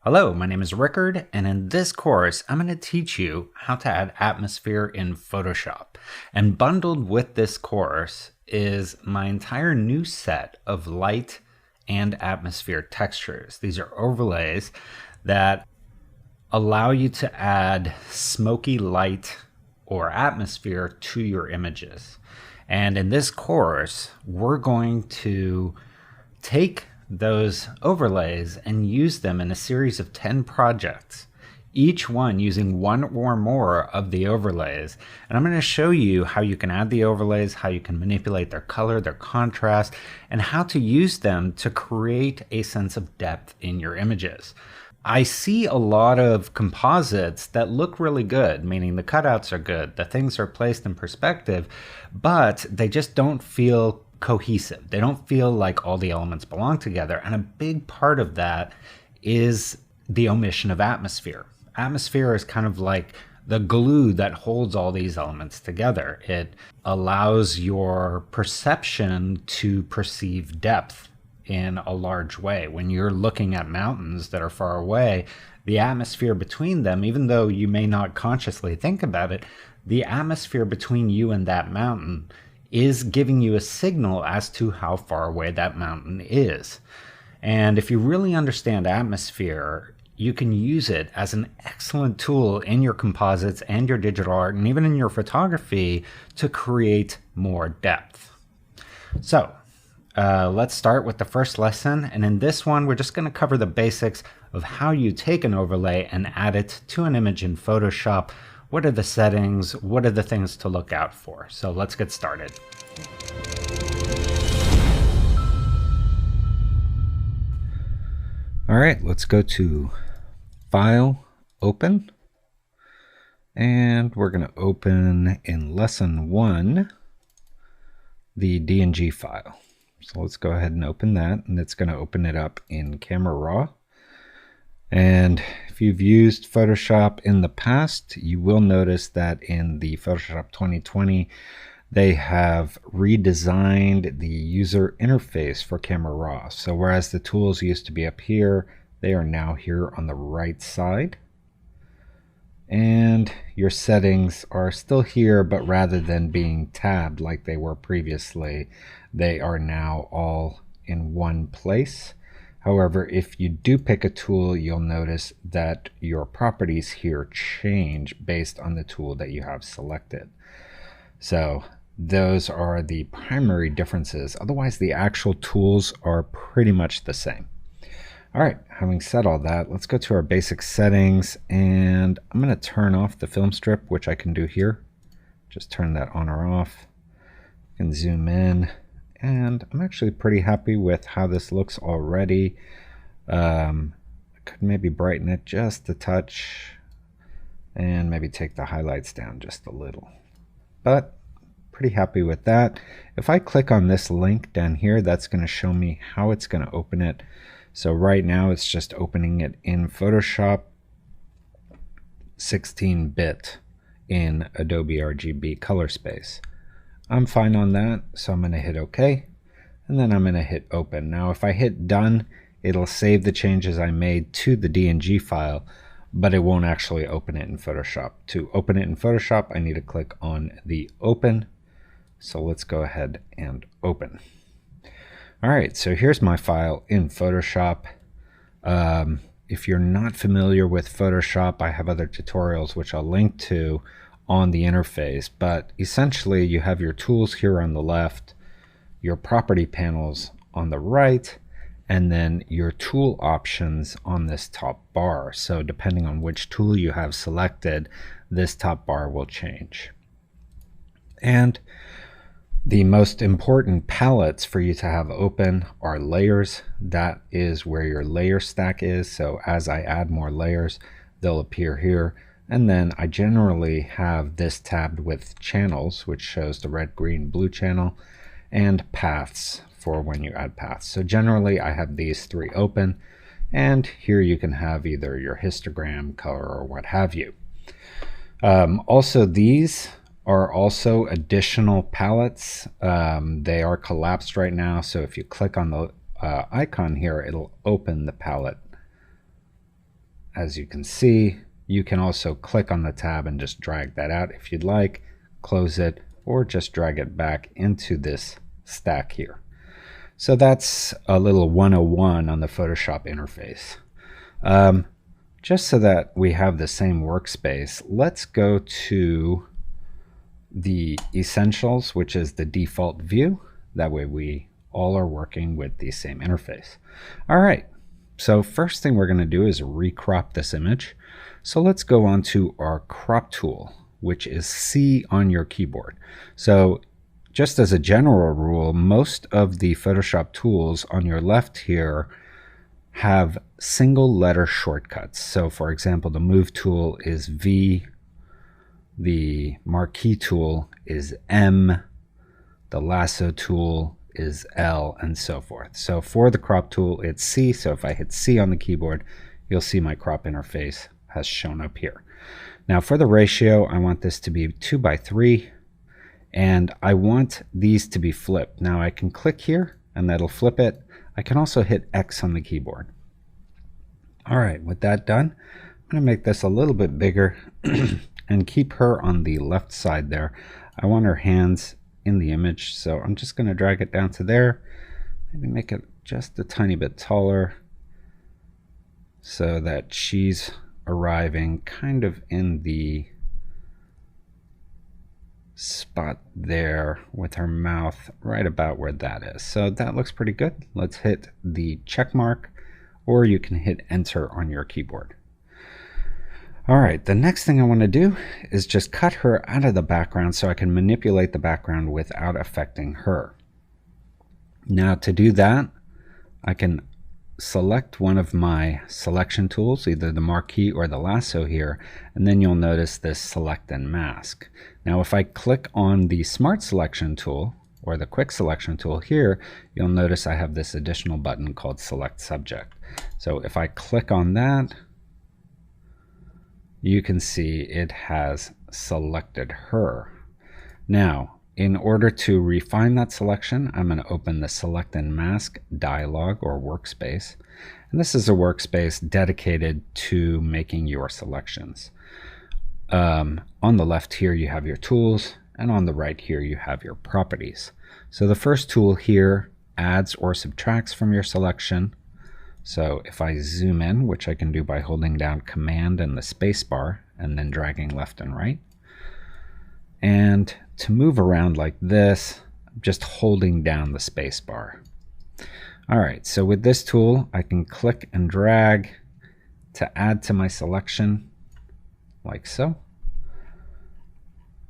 Hello, my name is Rickard, and in this course, I'm going to teach you how to add atmosphere in Photoshop. And bundled with this course is my entire new set of light and atmosphere textures. These are overlays that allow you to add smoky light or atmosphere to your images. And in this course, we're going to take those overlays and use them in a series of 10 projects, each one using one or more of the overlays. And I'm going to show you how you can add the overlays, how you can manipulate their color, their contrast, and how to use them to create a sense of depth in your images. I see a lot of composites that look really good, meaning the cutouts are good, the things are placed in perspective, but they just don't feel cohesive. They don't feel like all the elements belong together. And a big part of that is the omission of atmosphere. Atmosphere is kind of like the glue that holds all these elements together. It allows your perception to perceive depth in a large way. When you're looking at mountains that are far away, the atmosphere between them, even though you may not consciously think about it, the atmosphere between you and that mountain is giving you a signal as to how far away that mountain is. And if you really understand atmosphere, you can use it as an excellent tool in your composites and your digital art and even in your photography to create more depth. So let's start with the first lesson. And in this one, we're just going to cover the basics of how you take an overlay and add it to an image in Photoshop. What are the settings? What are the things to look out for? So let's get started. All right, let's go to File, Open. And we're going to open in Lesson 1 the DNG file. So let's go ahead and open that, and it's going to open it up in Camera Raw. And if you've used Photoshop in the past, you will notice that in the Photoshop 2020, they have redesigned the user interface for Camera Raw. So whereas the tools used to be up here, they are now here on the right side. And your settings are still here, but rather than being tabbed like they were previously, they are now all in one place. However, if you do pick a tool, you'll notice that your properties here change based on the tool that you have selected. So those are the primary differences. Otherwise, the actual tools are pretty much the same. All right, having said all that, let's go to our basic settings, and I'm going to turn off the film strip, which I can do here. Just turn that on or off. You can zoom in. And I'm actually pretty happy with how this looks already. I could maybe brighten it just a touch and maybe take the highlights down just a little. But pretty happy with that. If I click on this link down here, that's going to show me how it's going to open it. So right now it's just opening it in Photoshop 16-bit in Adobe RGB color space. I'm fine on that, so I'm going to hit OK, and then I'm going to hit Open. Now if I hit Done, it'll save the changes I made to the DNG file, but it won't actually open it in Photoshop. To open it in Photoshop, I need to click on the Open. So let's go ahead and open. All right, so here's my file in Photoshop. If you're not familiar with Photoshop, I have other tutorials which I'll link to on the interface, but essentially you have your tools here on the left, your property panels on the right, and then your tool options on this top bar. So depending on which tool you have selected, this top bar will change. And the most important palettes for you to have open are layers. That is where your layer stack is. So as I add more layers, they'll appear here. And then I generally have this tabbed with channels, which shows the red, green, blue channel, and paths for when you add paths. So generally I have these three open, and here you can have either your histogram, color, or what have you. Also, these are also additional palettes. They are collapsed right now, so if you click on the icon here, it'll open the palette as you can see, you can also click on the tab and just drag that out if you'd like, close it, or just drag it back into this stack here. So that's a little 101 on the Photoshop interface. Just so that we have the same workspace, let's go to the Essentials, which is the default view. That way we all are working with the same interface. All right, so first thing we're going to do is recrop this image. So let's go on to our crop tool, which is C on your keyboard. So just as a general rule, most of the Photoshop tools on your left here have single letter shortcuts. So for example, the move tool is V, the marquee tool is M, the lasso tool is L, and so forth. So for the crop tool, it's C. So if I hit C on the keyboard, you'll see my crop interface has shown up here. Now for the ratio, I want this to be 2:3, and I want these to be flipped. Now I can click here and that'll flip it. I can also hit X on the keyboard. All right, with that done, I'm going to make this a little bit bigger and keep her on the left side there. I want her hands in the image, so I'm just going to drag it down to there. Maybe make it just a tiny bit taller so that she's arriving kind of in the spot there with her mouth right about where that is. So that looks pretty good. Let's hit the check mark, or you can hit enter on your keyboard. All right, the next thing I want to do is just cut her out of the background so I can manipulate the background without affecting her. Now to do that, I can select one of my selection tools, either the marquee or the lasso here, and then you'll notice this select and mask. Now if I click on the smart selection tool or the quick selection tool here, you'll notice I have this additional button called select subject. So if I click on that, you can see it has selected her. Now, in order to refine that selection, I'm going to open the Select and Mask dialog or workspace. And this is a workspace dedicated to making your selections. On the left here, you have your tools, and on the right here, you have your properties. So the first tool here adds or subtracts from your selection. So if I zoom in, which I can do by holding down Command and the space bar and then dragging left and right. And to move around like this, I'm just holding down the space bar. All right, so with this tool, I can click and drag to add to my selection like so.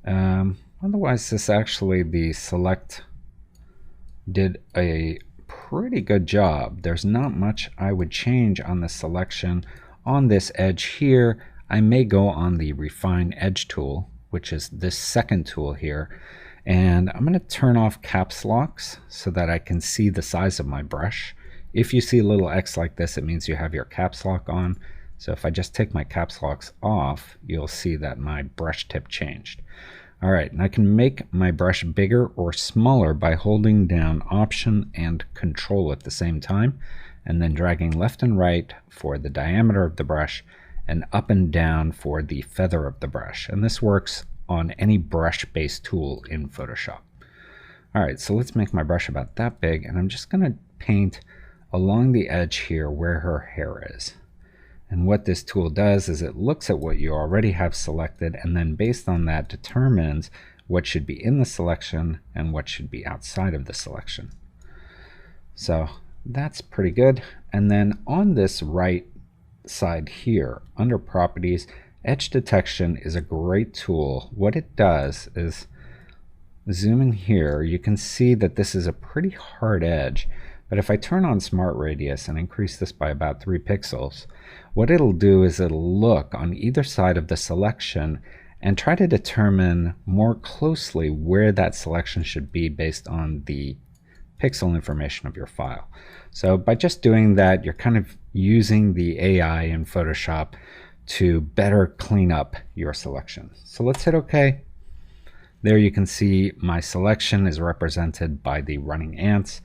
Otherwise, the select did a pretty good job. There's not much I would change on the selection. On this edge here, I may go on the refine edge tool, which is this second tool here, and I'm going to turn off caps locks so that I can see the size of my brush. If you see a little X like this, it means you have your caps lock on. So if I just take my caps locks off, you'll see that my brush tip changed. All right, and I can make my brush bigger or smaller by holding down Option and Control at the same time, and then dragging left and right for the diameter of the brush and up and down for the feather of the brush. And this works on any brush-based tool in Photoshop. All right, so let's make my brush about that big, and I'm just gonna paint along the edge here where her hair is. And what this tool does is it looks at what you already have selected, and then based on that determines what should be in the selection and what should be outside of the selection. So that's pretty good. And then on this right side here, under Properties, Edge Detection is a great tool. What it does is, zoom in here, you can see that this is a pretty hard edge. But if I turn on Smart Radius and increase this by about 3 pixels, what it'll do is it'll look on either side of the selection and try to determine more closely where that selection should be based on the pixel information of your file. So by just doing that, you're kind of using the AI in Photoshop to better clean up your selection. So let's hit OK. There you can see my selection is represented by the running ants.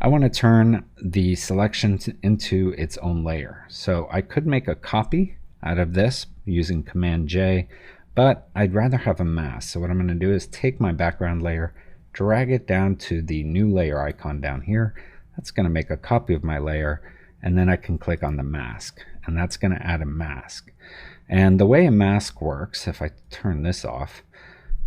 I want to turn the selection into its own layer. So I could make a copy out of this using Command J, but I'd rather have a mask. So what I'm going to do is take my background layer, drag it down to the new layer icon down here. That's going to make a copy of my layer, and then I can click on the mask, and that's going to add a mask. And the way a mask works, if I turn this off,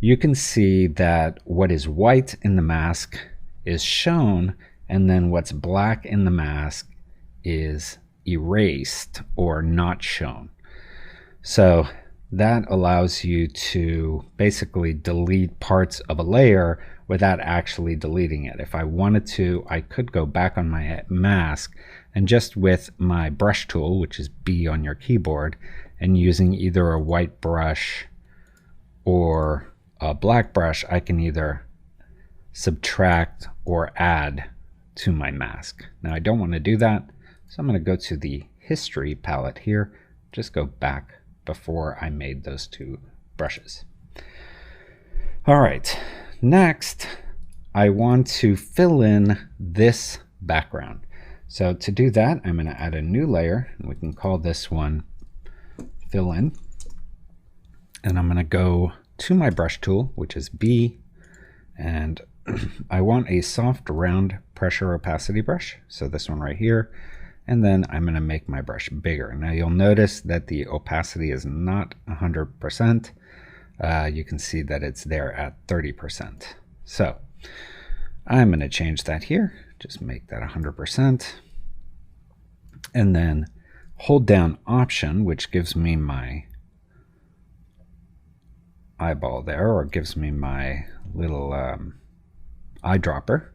you can see that what is white in the mask is shown, and then what's black in the mask is erased or not shown. So that allows you to basically delete parts of a layer without actually deleting it. If I wanted to, I could go back on my mask and just with my brush tool, which is B on your keyboard, and using either a white brush or a black brush, I can either subtract or add to my mask. Now I don't want to do that, so I'm going to go to the history palette here, just go back before I made those two brushes. All right, next I want to fill in this background. So to do that, I'm going to add a new layer, and we can call this one Fill In. And I'm going to go to my brush tool, which is B, and I want a soft round pressure opacity brush, so this one right here, and then I'm going to make my brush bigger. Now you'll notice that the opacity is not 100%. You can see that it's there at 30%. So I'm going to change that here, just make that 100%, and then hold down Option, which gives me my eyeball there, or gives me my little eyedropper,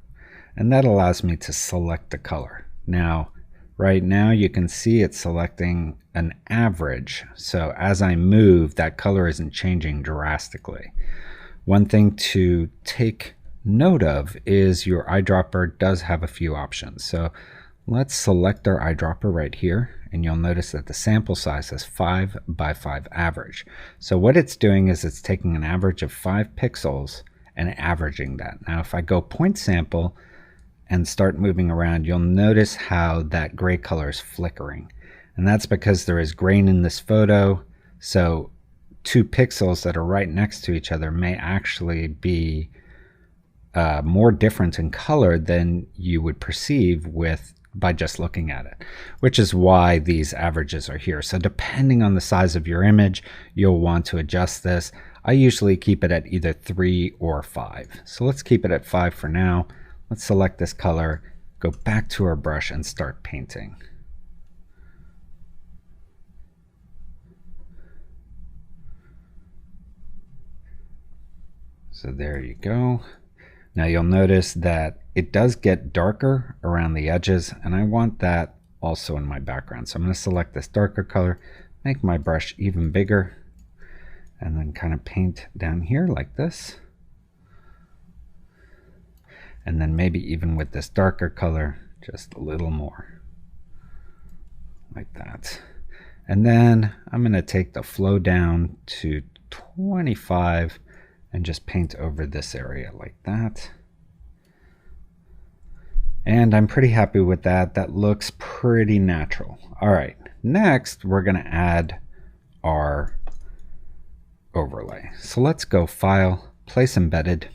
and that allows me to select the color. Now right now you can see it's selecting an average, so as I move that color isn't changing drastically. One thing to take note of is your eyedropper does have a few options. So let's select our eyedropper right here, and you'll notice that the sample size is 5 by 5 average. So what it's doing is it's taking an average of 5 pixels and averaging that. Now if I go point sample and start moving around, you'll notice how that gray color is flickering, and that's because there is grain in this photo. So 2 pixels that are right next to each other may actually be more different in color than you would perceive by just looking at it, which is why these averages are here. So depending on the size of your image, you'll want to adjust this. I usually keep it at either 3 or 5. So let's keep it at 5 for now. Let's select this color, go back to our brush, and start painting. So there you go. Now you'll notice that it does get darker around the edges, and I want that also in my background. So I'm going to select this darker color, make my brush even bigger, and then kind of paint down here like this. And then maybe even with this darker color, just a little more, like that. And then I'm going to take the flow down to 25 and just paint over this area like that. And I'm pretty happy with that. That looks pretty natural. All right, next we're going to add our overlay. So let's go File, Place Embedded,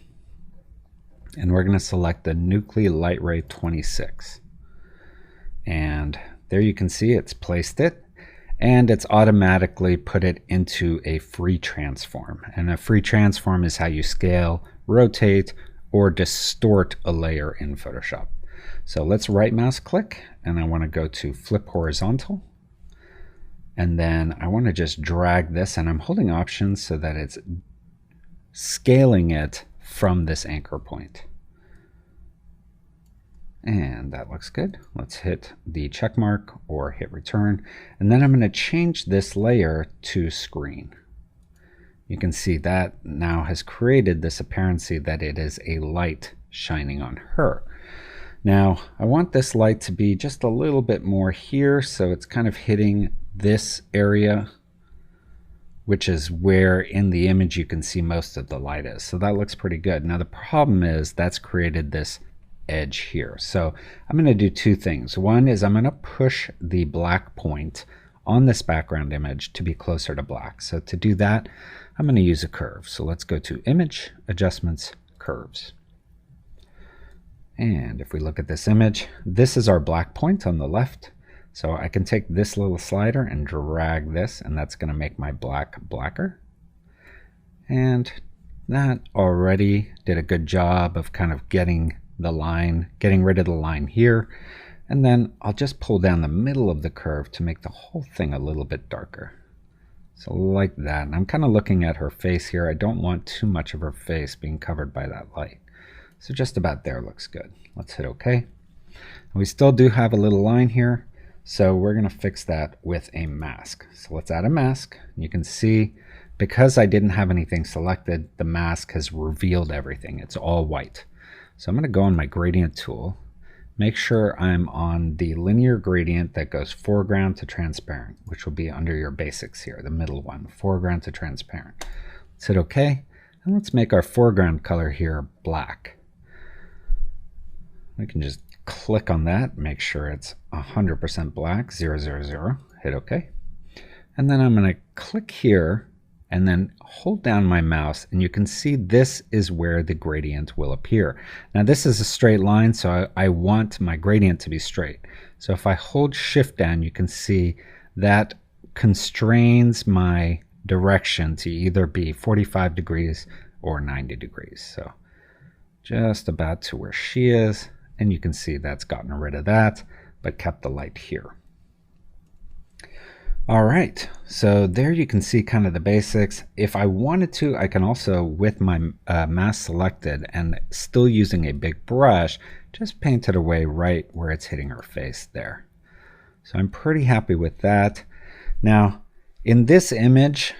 and we're going to select the Nuclei Light Ray 26. And there you can see it's placed it, and it's automatically put it into a free transform. And a free transform is how you scale, rotate, or distort a layer in Photoshop. So let's right mouse click, and I want to go to Flip Horizontal, and then I want to just drag this, and I'm holding Option so that it's scaling it from this anchor point. And that looks good. Let's hit the check mark or hit return, and then I'm going to change this layer to screen. You can see that now has created this appearance that it is a light shining on her. Now I want this light to be just a little bit more here, so it's kind of hitting this area, which is where in the image you can see most of the light is. So that looks pretty good. Now the problem is that's created this edge here. So I'm going to do two things. One is I'm going to push the black point on this background image to be closer to black. So to do that, I'm going to use a curve. So let's go to Image, Adjustments, Curves. And if we look at this image, this is our black point on the left. So I can take this little slider and drag this, and that's going to make my black blacker. And that already did a good job of kind of getting the line, getting rid of the line here. And then I'll just pull down the middle of the curve to make the whole thing a little bit darker. So like that. And I'm kind of looking at her face here. I don't want too much of her face being covered by that light. So just about there looks good. Let's hit OK. We still do have a little line here. So we're going to fix that with a mask. So let's add a mask. You can see because I didn't have anything selected, the mask has revealed everything. It's all white. So I'm going to go on my gradient tool, make sure I'm on the linear gradient that goes foreground to transparent, which will be under your basics here, the middle one, foreground to transparent. Let's hit OK, and let's make our foreground color here black. We can just click on that, make sure it's 100% black, 000, hit OK. And then I'm going to click here and then hold down my mouse, and you can see this is where the gradient will appear. Now this is a straight line, so I want my gradient to be straight. So if I hold Shift down, you can see that constrains my direction to either be 45 degrees or 90 degrees. So just about to where she is. And you can see that's gotten rid of that, but kept the light here. All right, so there you can see kind of the basics. If I wanted to, I can also, with my mask selected and still using a big brush, just paint it away right where it's hitting her face there. So I'm pretty happy with that. Now, in this image,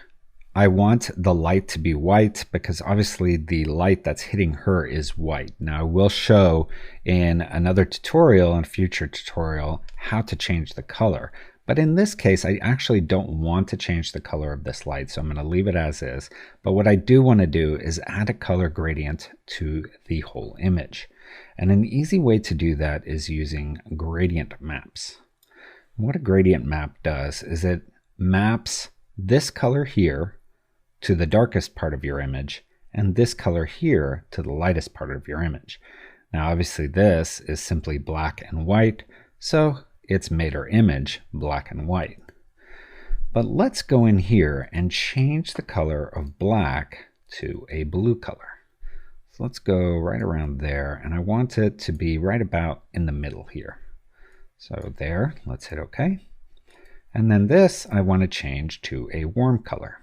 I want the light to be white because obviously the light that's hitting her is white. Now I will show in another tutorial, in a future tutorial, how to change the color. But in this case, I actually don't want to change the color of this light, so I'm going to leave it as is. But what I do want to do is add a color gradient to the whole image. And an easy way to do that is using gradient maps. What a gradient map does is it maps this color here to the darkest part of your image and this color here to the lightest part of your image. Now obviously this is simply black and white, so it's made our image black and white. But let's go in here and change the color of black to a blue color. So let's go right around there, and I want it to be right about in the middle here. So there, let's hit OK. And then this I want to change to a warm color.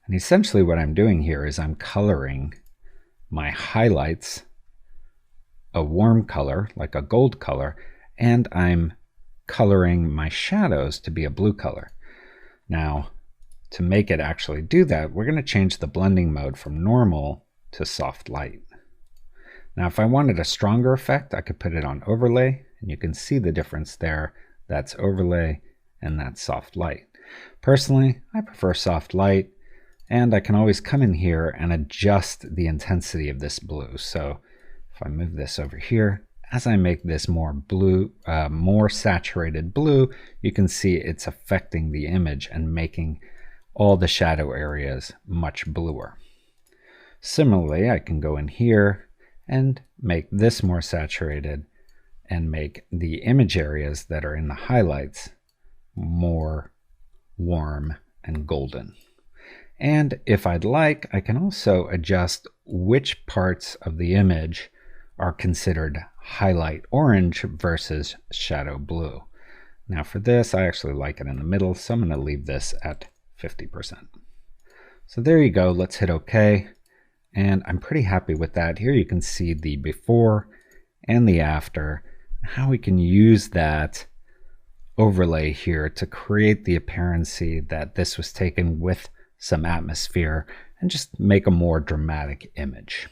And essentially what I'm doing here is I'm coloring my highlights a warm color, like a gold color, and I'm coloring my shadows to be a blue color. Now, to make it actually do that, we're going to change the blending mode from normal to soft light. Now, if I wanted a stronger effect, I could put it on overlay, and you can see the difference there. That's overlay, and that's soft light. Personally, I prefer soft light. And I can always come in here and adjust the intensity of this blue. So if I move this over here, as I make this more blue, more saturated blue, you can see it's affecting the image and making all the shadow areas much bluer. Similarly, I can go in here and make this more saturated and make the image areas that are in the highlights more warm and golden. And if I'd like, I can also adjust which parts of the image are considered highlight orange versus shadow blue. Now for this, I actually like it in the middle, so I'm going to leave this at 50%. So there you go. Let's hit OK. And I'm pretty happy with that. Here you can see the before and the after, how we can use that overlay here to create the appearance that this was taken with some atmosphere and just make a more dramatic image.